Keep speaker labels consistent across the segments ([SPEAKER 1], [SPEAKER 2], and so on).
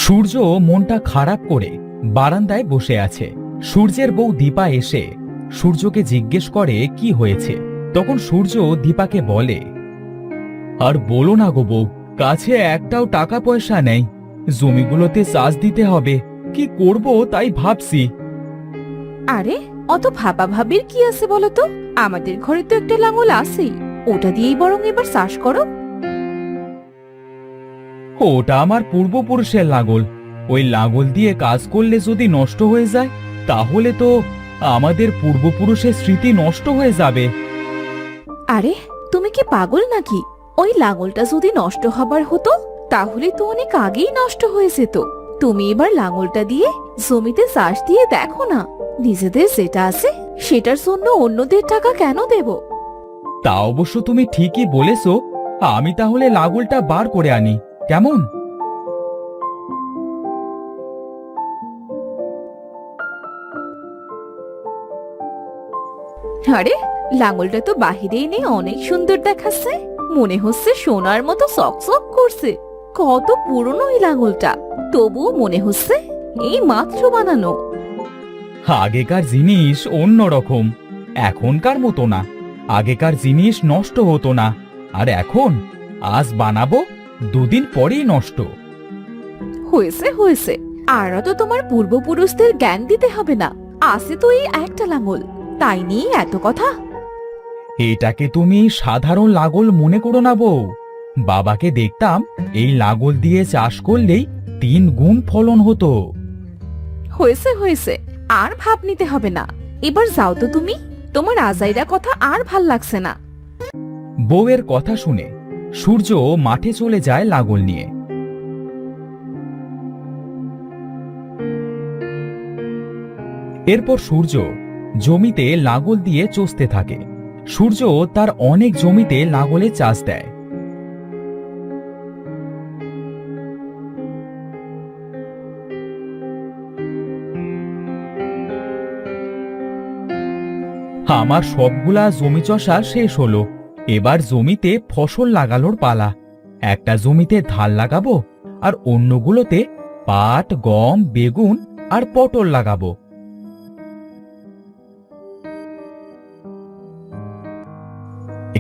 [SPEAKER 1] সূর্য মনটা খারাপ করে বারান্দায় বসে আছে। সূর্যের বউ দীপা এসে সূর্যকে জিজ্ঞেস করে কি হয়েছে। তখন সূর্য দীপাকে বলে, আর বলো না গো বউ, কাছে একটাও টাকা পয়সা নেই, জমিগুলোতে চাষ দিতে হবে, কি করব তাই ভাবছি।
[SPEAKER 2] আরে অত ভাবির কি আছে বলো তো? আমাদের ঘরে তো একটা লাঙল আছেই, ওটা দিয়েই বরং এবার চাষ করো।
[SPEAKER 1] ওটা আমার পূর্বপুরুষের লাঙল, ওই লাঙল দিয়ে কাজ করলে যদি নষ্ট হয়ে যায় তাহলে তো আমাদের পূর্বপুরুষের স্মৃতি নষ্ট হয়ে যাবে।
[SPEAKER 2] আরে তুমি কি পাগল নাকি? ওই লাঙলটা যদি নষ্ট হবার হতো তাহলে তো অনেক আগেই নষ্ট হয়ে যেত। তুমি এবার লাঙলটা দিয়ে জমিতে চাষ দিয়ে দেখো না, নিজেদের যেটা আছে সেটার জন্য অন্যদের টাকা কেন দেব?
[SPEAKER 1] তা অবশ্য তুমি ঠিকই বলেছো, আমি তাহলে লাঙলটা বার করে আনি, কেমন?
[SPEAKER 2] আরে লাঙলটা তো বাহিরে এনে অনেক সুন্দর দেখাচ্ছে, মনে হচ্ছে সোনার মতো চকচক করছে। কত পুরনো এই লাঙলটা, তবুও মনে হচ্ছে এই মাত্র বানানো।
[SPEAKER 1] আগেকার জিনিস অন্যরকম, এখনকার মতো না। আগেকার জিনিস নষ্ট হতো না, আর এখন আজ বানাবো, দুদিন পরেই নষ্ট।
[SPEAKER 2] হয়েছে হয়েছে, আর তো তোমার পূর্বপুরুষদের জ্ঞান দিতে হবে না, আছে তো এই একটা লাঙল, তাই নিয়ে এত কথা।
[SPEAKER 1] এটাকে তুমি সাধারণ লাঙল মনে করো না বউ, বাবাকে দেখতাম এই লাঙল দিয়ে চাষ করলেই 3 গুণ ফলন হতো।
[SPEAKER 2] হয়েছে হয়েছে, আর ভাব নিতে হবে না, এবার যাও তো তুমি, তোমার আজাইরা কথা আর ভাল লাগছে না।
[SPEAKER 1] বউয়ের কথা শুনে সূর্য মাঠে চলে যায় লাঙল নিয়ে। এরপর সূর্য জমিতে লাঙল দিয়ে চষতে থাকে। সূর্য তার অনেক জমিতে লাঙলে চাষ দেয়। আমার সবগুলা জমি চষা শেষ হলো, এবার জমিতে ফসল লাগানোর পালা। একটা জমিতে ধান লাগাবো, আর অন্যগুলোতে পাট, গম, বেগুন আর পটল লাগাবো।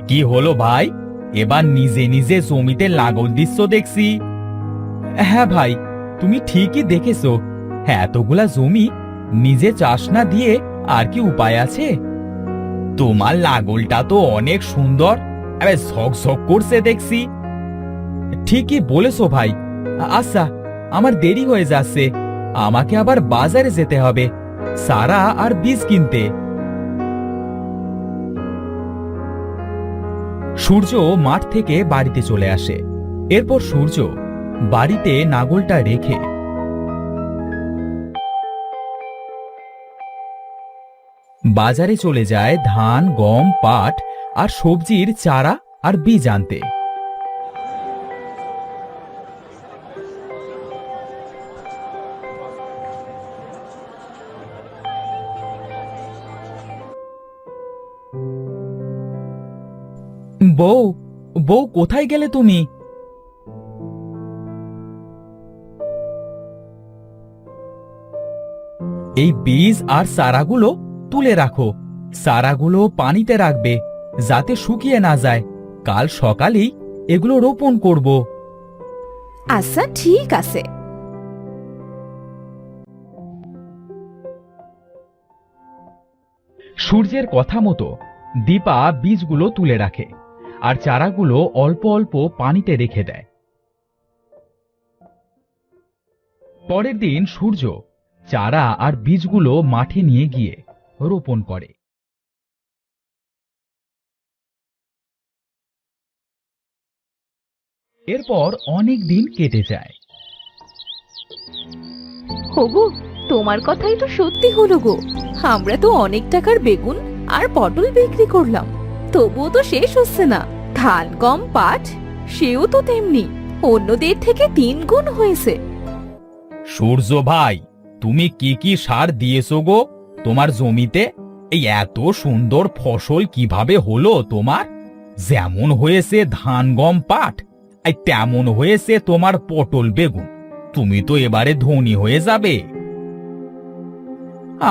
[SPEAKER 1] কি হলো ভাই, এবার নিজে নিজে জমিতে লাঙল দিচ্ছ দেখছি। হ্যাঁ ভাই, তুমি ঠিকই দেখেছো, এতগুলা জমি নিজে চাষ না দিয়ে আর কি উপায় আছে? তোমার লাঙলটা তো অনেক সুন্দর, আরে ঝকঝক করছে দেখছি। ঠিকই বলেছো ভাই। আচ্ছা, আমার দেরি হয়ে যাচ্ছে, আমাকে আবার বাজারে যেতে হবে চারা আর বীজ কিনতে। সূর্য মাঠ থেকে বাড়িতে চলে আসে। এরপর সূর্য বাড়িতে লাঙলটা রেখে বাজারে চলে যায় ধান, গম, পাট আর সবজির চারা আর বীজ আনতে। বউ, বউ কোথায় গেলে তুমি? এই বীজ আর চারাগুলো তুলে রাখো, চারাগুলো পানিতে রাখবে যাতে শুকিয়ে না যায়, কাল সকালেই এগুলো রোপণ করব।
[SPEAKER 2] আচ্ছা ঠিক আছে।
[SPEAKER 1] সূর্যের কথা মতো দীপা বীজগুলো তুলে রাখে আর চারাগুলো অল্প অল্প পানিতে রেখে দেয়। পরের দিন সূর্য চারা আর বীজগুলো মাঠে নিয়ে গিয়ে রোপণ করে। এরপর অনেক দিন কেটে যায়।
[SPEAKER 2] হগো, তোমার কথাই তো সত্যি হলো গো, আমরা তো অনেক টাকার বেগুন আর পটল বিক্রি করলাম, তবুও তো শেষ হচ্ছে না। ধান, গম, পাট সেও তো তেমনি, অন্যদের থেকে 3 গুণ হয়েছে।
[SPEAKER 1] সূর্য ভাই, তুমি কি কি সার দিয়েছো গো তোমার জমিতে? এই এত সুন্দর ফসল কিভাবে হলো তোমার? যেমন হয়েছে ধান, গম, পাট, তেমন হয়েছে তোমার পটল, বেগুন। তুমি তো এবারে ধনী হয়ে যাবে।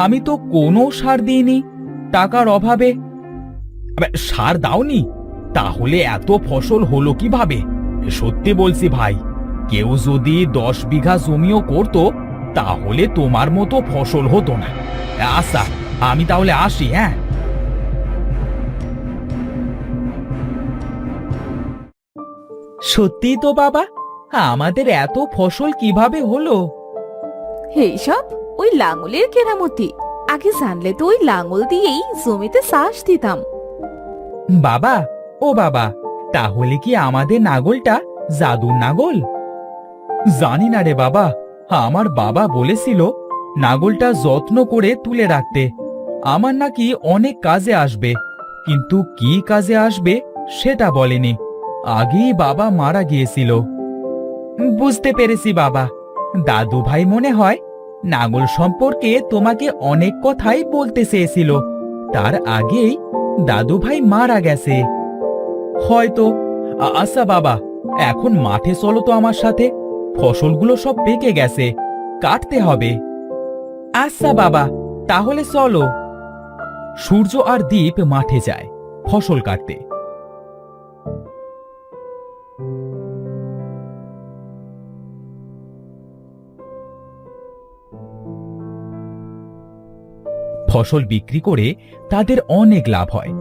[SPEAKER 1] আমি তো কোনো সার দিইনি, টাকার অভাবে। আবে, সার দাওনি? তাহলে এত ফসল হলো কিভাবে? সত্যি বলছি ভাই, কেউ যদি 10 বিঘা জমিও করতো তাহলে তোমার মতো ফসল হতো না। আচ্ছা, আমি তাহলে আসি। হ্যাঁ, সত্যি তো বাবা, আমাদের এত ফসল কিভাবে হলো?
[SPEAKER 2] এইসব ওই লাঙলের কেরামতি। আগে জানলে তো ওই লাঙল দিয়েই জমিতে চাষ দিতাম।
[SPEAKER 1] বাবা, ও বাবা, তাহলে কি আমাদের নাগলটা জাদুর নাগল? জানি না রে বাবা, আমার বাবা বলেছিল নাগলটা যত্ন করে তুলে রাখতে। আমার নাকি অনেক কাজে আসবে, কিন্তু কি কাজে আসবে সেটা বলেনি। আগেই বাবা মারা গিয়েছিল। বুঝতে পেরেছি বাবা, দাদু ভাই মনে হয় নাগল সম্পর্কে তোমাকে অনেক কথাই বলতে চেয়েছিল, তার আগেই দাদু ভাই মারা গেছে হয়তো। আচ্ছা বাবা, এখন মাঠে চলো তো আমার সাথে, ফসলগুলো সব পেকে গেছে, কাটতে হবে। আচ্ছা বাবা, তাহলে চলো। সূর্য আর দীপ মাঠে যায় ফসল কাটতে। ফসল বিক্রি করে তাদের অনেক লাভ হয়।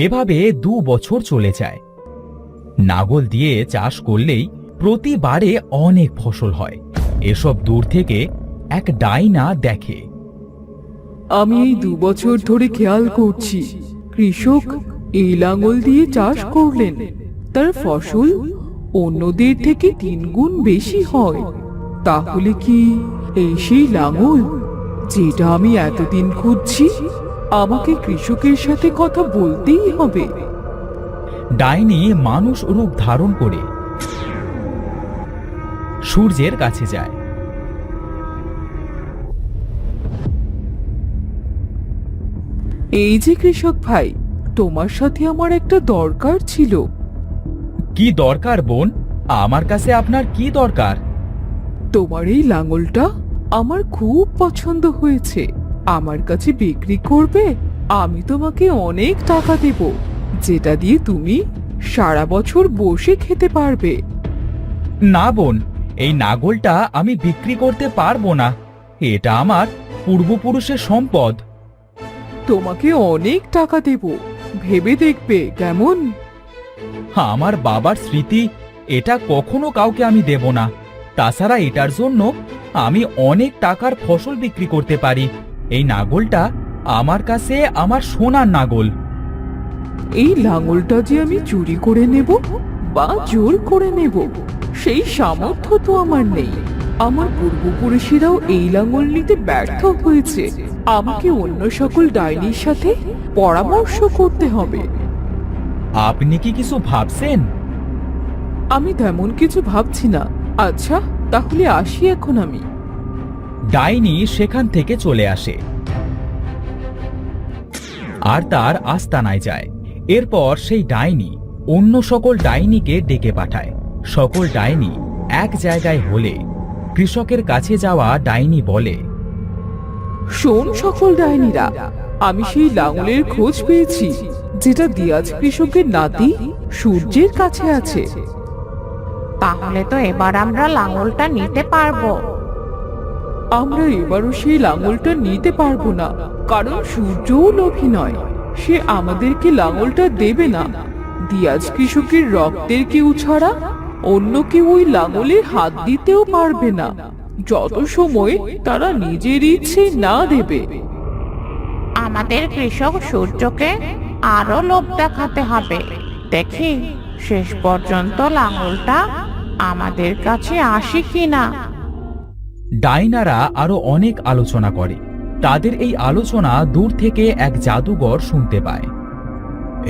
[SPEAKER 1] এভাবে 2 বছর চলে যায়। নাগল দিয়ে চাষ করলেই প্রতিবারে অনেক ফসল হয়। এসব দূর থেকে এক ডাইনা দেখে।
[SPEAKER 3] আমি এই 2 বছর ধরে খেয়াল করছি, কৃষক এই লাঙল দিয়ে চাষ করলেন, তার ফসল অন্যদের থেকে 3 গুণ বেশি হয়। তাহলে কি এই সেই লাঙল যেটা আমি এতদিন খুঁজছি? আমাকে কৃষকের সাথে কথা বলতেই হবে।
[SPEAKER 1] ডাইনি মানুষ রূপ ধারণ করে সূর্যের কাছে যায়।
[SPEAKER 3] এই যে কৃষক ভাই, তোমার সাথে আমার একটা দরকার ছিল।
[SPEAKER 1] কি দরকার বোন? আমার কাছে আপনার কি দরকার?
[SPEAKER 3] তোমার এই লাঙলটা আমার খুব পছন্দ হয়েছে, আমার কাছে বিক্রি করবে? আমি তোমাকে অনেক টাকা দেব, যেটা দিয়ে তুমি সারা বছর বসে খেতে পারবে।
[SPEAKER 1] না বোন, এই নাগলটা আমি বিক্রি করতে পারবো না, এটা আমার পূর্বপুরুষের সম্পদ।
[SPEAKER 3] তোমাকে অনেক টাকা দেব, ভেবে দেখবে কেমন?
[SPEAKER 1] আমার বাবার স্মৃতি, এটা কখনো কাউকে আমি দেব না। তাছাড়া এটার জন্য আমি অনেক টাকার ফসল বিক্রি করতে পারি। এই নাগলটা আমার কাছে আমার সোনার নাগল।
[SPEAKER 3] এই লাঙলটা যে আমি চুরি করে নেব বা জোর করে নেব, সেই সামর্থ্য তো আমার নেই। আমার পূর্বপুরুষেরাও এই লাঙল নিতে ব্যর্থ হয়েছে। আমাকে অন্য সকল ডাইনির সাথে পরামর্শ করতে হবে।
[SPEAKER 1] আপনি কি কিছু ভাবছেন?
[SPEAKER 3] আমি তেমন কিছু ভাবছি না। আচ্ছা, তাহলে আসি এখন আমি।
[SPEAKER 1] ডাইনি সেখান থেকে চলে আসে আর তার আস্তানায় যায়। এরপর সেই ডাইনি অন্য সকল ডাইনিকে ডেকে পাঠায়। সকল ডাইনি এক জায়গায় হলে কৃষকের কাছে যাওয়া ডাইনি বলে,
[SPEAKER 3] শোন সকল ডাইনিরা, আমি সেই লাঙলের খোঁজ পেয়েছি, যেটা দিয়াজ কৃষকের নাতি সূর্যের কাছে আছে।
[SPEAKER 4] তাহলে তো এবার আমরা লাঙলটা নিতে পারবো।
[SPEAKER 3] আমরা এবারও সেই লাঙলটা নিতে পারবো না, কারণ সূর্যও লোভী নয়। সে আমাদেরকে লাঙলটা দেবে না। দিয়াজ কৃষকের রক্তের কেউ ছাড়া অন্য কেউ ওই লাঙলে হাত দিতেও পারবে না, যত সময় তারা নিজের ইচ্ছে না দেবে।
[SPEAKER 4] আমাদের কৃষক সূর্যকে আরো লোভ দেখাতে হবে। দেখি শেষ পর্যন্ত লাঙলটা আমাদের কাছে আসে কিনা।
[SPEAKER 1] ডাইনারা আরো অনেক আলোচনা করে। তাদের এই আলোচনা দূর থেকে এক জাদুঘর শুনতে পায়।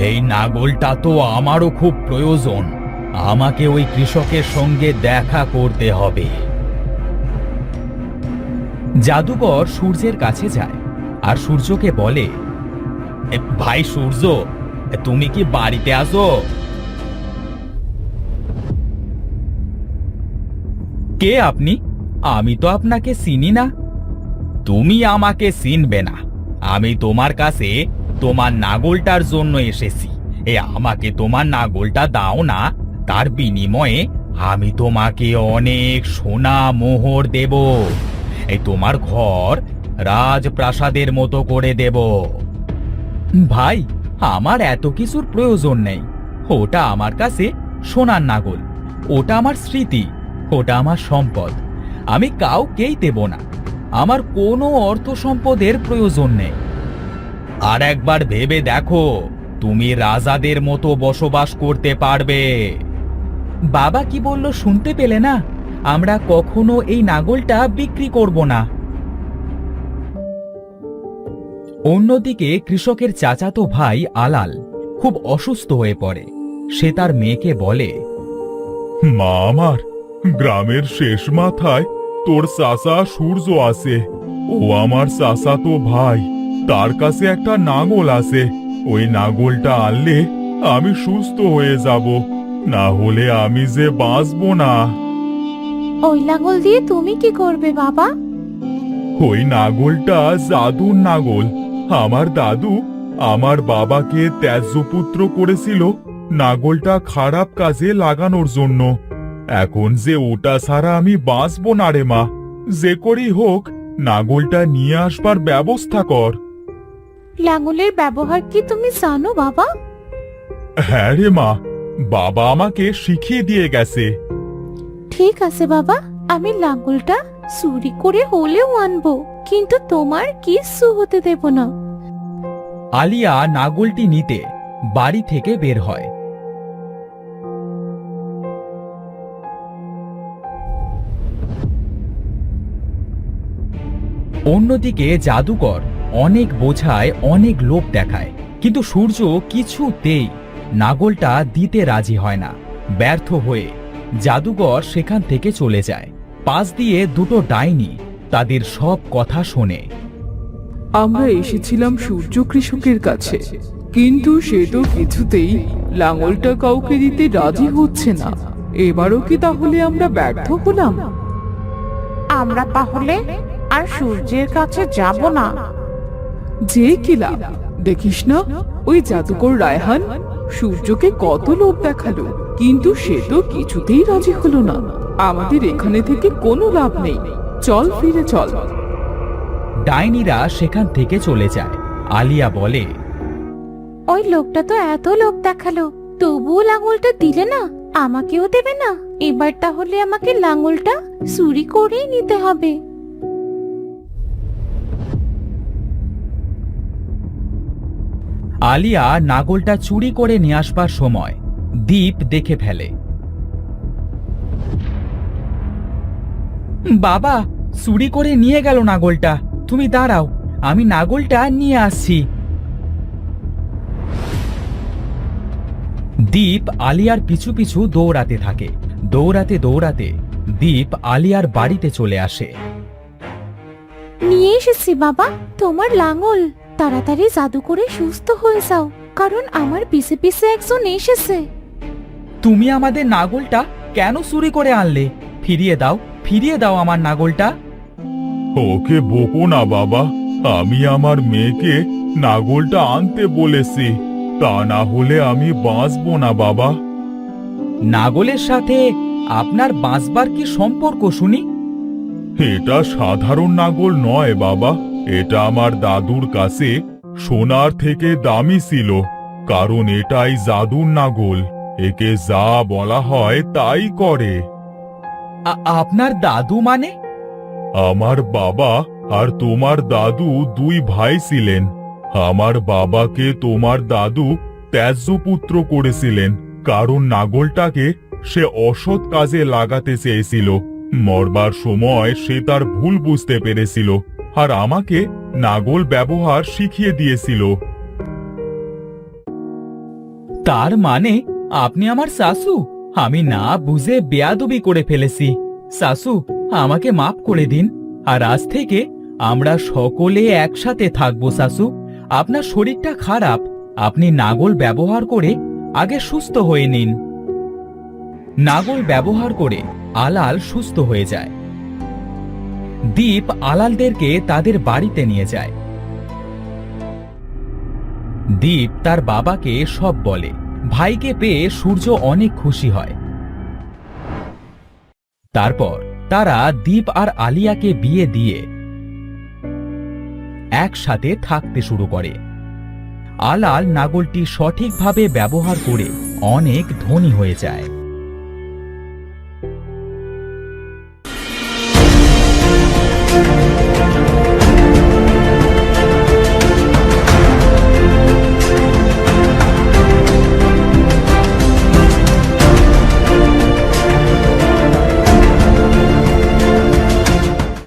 [SPEAKER 1] এই নাগলটা তো আমারও খুব প্রয়োজন, আমাকে ওই কৃষকের সঙ্গে দেখা করতে হবে। জাদুকর সূর্যের কাছে যায় আর সূর্যকে বলে, ভাই সূর্য, তুমি কি বাড়িতে আসো? কে আপনি? আমি তো আপনাকে চিনি না। তুমি আমাকে চিনবে না। আমি তোমার কাছে তোমার নাগলটার জন্য এসেছি। আমাকে তোমার নাগলটা দাও না, তার বিনিময়ে আমি তোমাকে অনেক সোনা মোহর দেব। তোমার ঘর রাজপ্রাসাদের মতো করে দেব। ভাই, আমার এত কিছুর প্রয়োজন নেই। ওটা আমার কাছে সোনার নাগল, ওটা আমার স্মৃতি, ওটা আমার সম্পদ। আমি কাউকেই দেব না। আমার কোনো অর্থ সম্পদের প্রয়োজন নেই। আর একবার ভেবে দেখো, তুমি রাজাদের মতো বসবাস করতে পারবে। বাবা কি বলল শুনতে পেলে না? আমরা কখনো এই নাগলটা বিক্রি করব না। অন্যদিকে কৃষকের চাচাতো ভাই আলাল খুব অসুস্থ হয়ে পড়ে। সে তার মেয়েকে বলে,
[SPEAKER 5] মা আমার, গ্রামের শেষ মাথায় তোর চাচা সূর্য আছে। ও আমার চাচাতো ভাই, তার কাছে একটা নাঙল আছে। ওই নাঙলটা আনলে আমি সুস্থ হয়ে যাব, না হলে আমি যে বাঁচবো না।
[SPEAKER 2] ওই লাঙল দিয়ে তুমি কি করবে বাবা?
[SPEAKER 5] ওই নাঙলটা জাদুর নাঙল। আমার দাদু আমার বাবাকে ত্যায্যপুত্র করেছিল নাঙলটা খারাপ কাজে লাগানোর জন্য। এখন যে ওটা ছাড়া আমি বাঁচবো না রে মা। যে করেই হোক নাঙলটা নিয়ে আসবার ব্যবস্থা কর।
[SPEAKER 2] লাঙলের ব্যবহার কি তুমি জানো বাবা?
[SPEAKER 5] হ্যাঁ রে মা, বাবা আমাকে শিখিয়ে দিয়ে গেছে।
[SPEAKER 2] ঠিক আছে বাবা, আমি লাঙলটা চুরি করে হলেও আনবো, কিন্তু তোমার কিচ্ছু হতে দেব না।
[SPEAKER 1] আলিয়া নাগলটি নিতে বাড়ি থেকে বের হয়। অন্যদিকে জাদুকর অনেক বোঝায়, অনেক লোভ দেখায়, কিন্তু সূর্য কিছুতেই নাগলটা দিতে রাজি হয় না। ব্যর্থ হয়ে জাদুকর সেখান থেকে চলে যায়। পাশ দিয়ে দুটো ডাইনি তাদের সব কথা শোনে।
[SPEAKER 3] আমরা এসেছিলাম সূর্য কৃষকের কাছে, কিন্তু সে তো কিছুতেই লাঙলটা কাউকে দিতে রাজি হচ্ছে না। এবারও কি তাহলে আমরা ব্যর্থ হলাম?
[SPEAKER 4] আমরা তাহলে আর সূর্যের কাছে যাব না।
[SPEAKER 3] যে কি লাভ? দেখিস না, ওই জাদুকর রায়হান সূর্যকে কত লোভ দেখালো, কিন্তু সে তো কিছুতেই রাজি হলো না। আমাদের এখানে থেকে কোনো লাভ নেই, চল ফিরে চল।
[SPEAKER 1] ডাইনিরা সেখান থেকে চলে যায়। আলিয়া বলে,
[SPEAKER 2] ওই লোকটা তো এত লোভ দেখালো, তবুও লাঙলটা দিলে না, আমাকেও দেবে না। এবার তাহলে আমাকে লাঙলটা চুরি করেই নিতে হবে।
[SPEAKER 1] আলিয়া নাগলটা চুরি করে নিয়ে আসবার সময় দীপ দেখে ফেলে। বাবা, চুরি করে নিয়ে গেল নাগলটা। তুমি দাঁড়াও, আমি নাগলটা নিয়ে আসছি। দীপ আলিয়ার পিছু পিছু দৌড়াতে থাকে। দৌড়াতে দৌড়াতে দীপ আলিয়ার বাড়িতে চলে আসে।
[SPEAKER 2] নিয়ে এসেছি বাবা তোমার লাঙল। তাড়াতাড়ি জাদু করে সুস্থ হয়ে যাও, কারণ আমার পিছে পিছে একজন এসেছে।
[SPEAKER 1] তুমি আমাদের নাগলটা কেন চুরি করে আনলে? ফিরিয়ে দাও, ফিরিয়ে দাও আমার নাগলটা।
[SPEAKER 5] ওকে বকো না বাবা, আমি আমার মেয়েকে নাগলটা আনতে বলেছি, তা না হলে আমি বাঁচবো না বাবা।
[SPEAKER 1] নাগলের সাথে আপনার বাঁচবার কি সম্পর্ক শুনি?
[SPEAKER 5] এটা সাধারণ নাগল নয় বাবা, এটা আমার দাদুর কাছে সোনার থেকে দামি ছিল, কারণ এটাই জাদুর নাগল। একে যা বলা হয় তাই করে।
[SPEAKER 1] আপনার দাদু মানে?
[SPEAKER 5] আমার বাবা আর তোমার দাদু দুই ভাই ছিলেন। আমার বাবাকে তোমার দাদু ত্যায্যপুত্র করেছিলেন, কারণ নাগলটাকে সে অসৎ কাজে লাগাতে চেয়েছিল। মরবার সময় সে তার ভুল বুঝতে পেরেছিল, আর আমাকে নাগল ব্যবহার শিখিয়ে দিয়েছিল।
[SPEAKER 1] তার মানে আপনি আমার শাশু? আমি না বুঝে বেয়াদবি করে ফেলেছি। শাশু, আমাকে মাফ করে দিন, আর আজ থেকে আমরা সকলে একসাথে থাকবো। শাশু, আপনার শরীরটা খারাপ, আপনি নাঙল ব্যবহার করে আগে সুস্থ হয়ে নিন। নাঙল ব্যবহার করে আলাল সুস্থ হয়ে যায়। দীপ আলালদেরকে তাদের বাড়িতে নিয়ে যায়। দীপ তার বাবাকে সব বলে। ভাইকে পেয়ে সূর্য অনেক খুশি হয়। তারপর তারা দীপ আর আলিয়াকে বিয়ে দিয়ে একসাথে থাকতে শুরু করে। আলাল নাঙলটি সঠিকভাবে ব্যবহার করে অনেক ধনী হয়ে যায়।